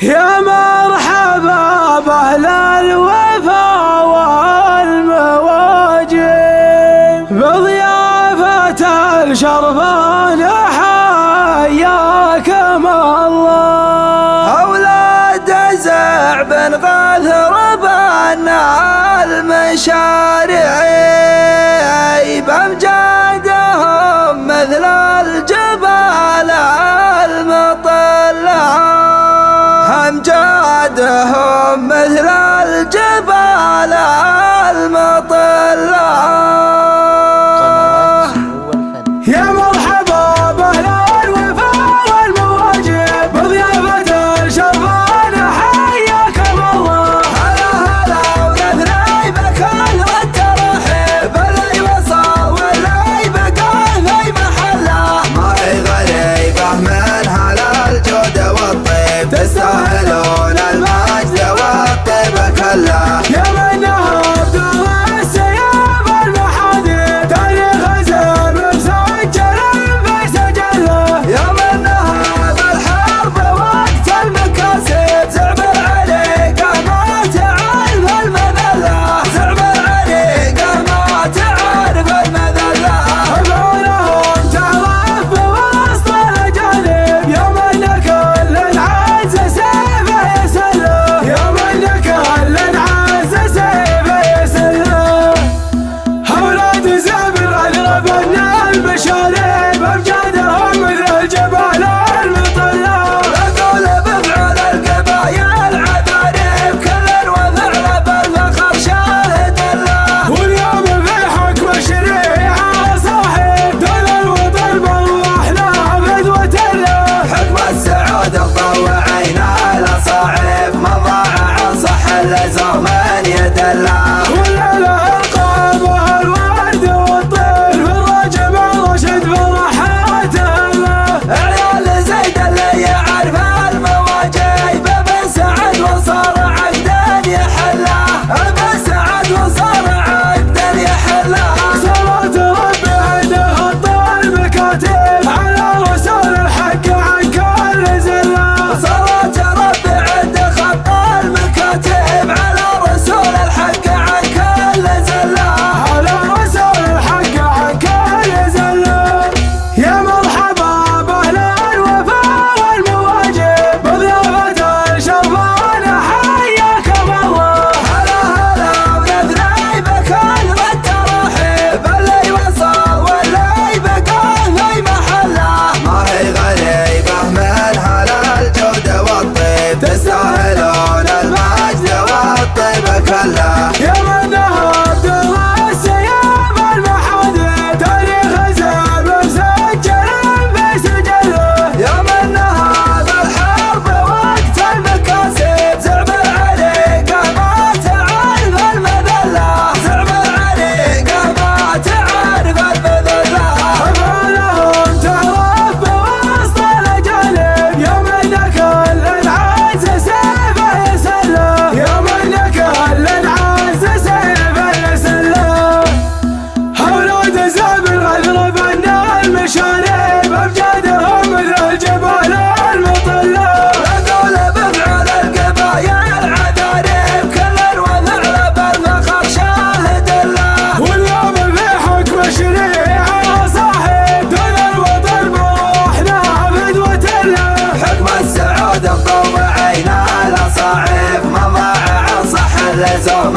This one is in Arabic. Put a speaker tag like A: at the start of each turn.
A: يا مرحبا بأهل الوفا والمواجب بضيافة الشرفان حياكم الله.
B: أولاد زع بن غاثر بنا المشارع بأمجادهم مثل الجبال المطلعة، أمجادهم مثل الجبال المطلعة.
A: يا مرحبا بأهل الوفا والمواجب بضيافة الشرفان حياكم الله.
B: هلا هلا ونثني بكثرة الترحيب، اللي وصل واللي بقى في محله ما هي غريبة من هلا الجود والطيب، تستاهلون المجد والطيب كله.
A: يا من نهض السياف المحادث تاريخ زين مسجل في سجله.
B: يا من نهض الحرب وقت المكاسب، زعب العريقة ما تعرف المذلة، زعب العريقة ما تعرف المذلة.
A: أفعالهم تعرف بوسط الأجانب، يوم أن كل عز سيفه يسله. يوم أن كل عز سيفه يسله. أولاد زابر أغلب المشارب أمجادهم مثل الجبال المطلة.
B: أقول بفعل القبايل عذاريب، كل وفعل بالفخر شاهد له.
A: واليوم في حكم الشريعة صاحب دول الوطن بالرحلة فدوة له.
B: حكم السعود مطوعين على صعيب، مضاعع صح اللزوم يدله.
A: ولا له القاب والورد والطير في الرجب الرشد فرحاته له.
B: عيال زيد اللي يعرف المواجب، بن سعد وصار عقدا يحله، بن سعد وصار عقدا يحله.
A: صلاة ربي عنده خط المكاتب على رسول الحق عن كل زله.
B: صلاة ربي عند خط المكاتب على رسول الحق عن كل زله.
A: على رسول الحق عن كل زله. يا مرحبا بأهل الوفا والمواجب بضيافة الشرفان حياكم الله.
B: هلا هلا ونثني بكثرة الترحيب، اللي وصل واللي بقى في محله ما هي غريبة من هلا الجود والطيب، تستاهلون المجد والطيب كله.
A: يا من نهض السياف المحادث تاريخ زين مسجل في سجله.
B: يا من نهض الحرب وقت المكاسب، زعب العريقة ما تعرف المذلة، زعب العريقة ما تعرف المذلة.
A: أفعالهم تعرف بوسط الأجانب، يوم أن كل عز سيفه يسله. يوم أن كل عز سيفه يسله. أولاد زابر أغلب المشارب أمجادهم مثل الجبال المطلة.
B: أقول بفعل القبايل عذاريب، كل وفعل بالفخر شاهد له.
A: واليوم في حكم الشريعة صاحب دول الوطن بالرحلة فدوة له.
B: حكم السعود مطوعين على صعيب، مضاعع صح اللزوم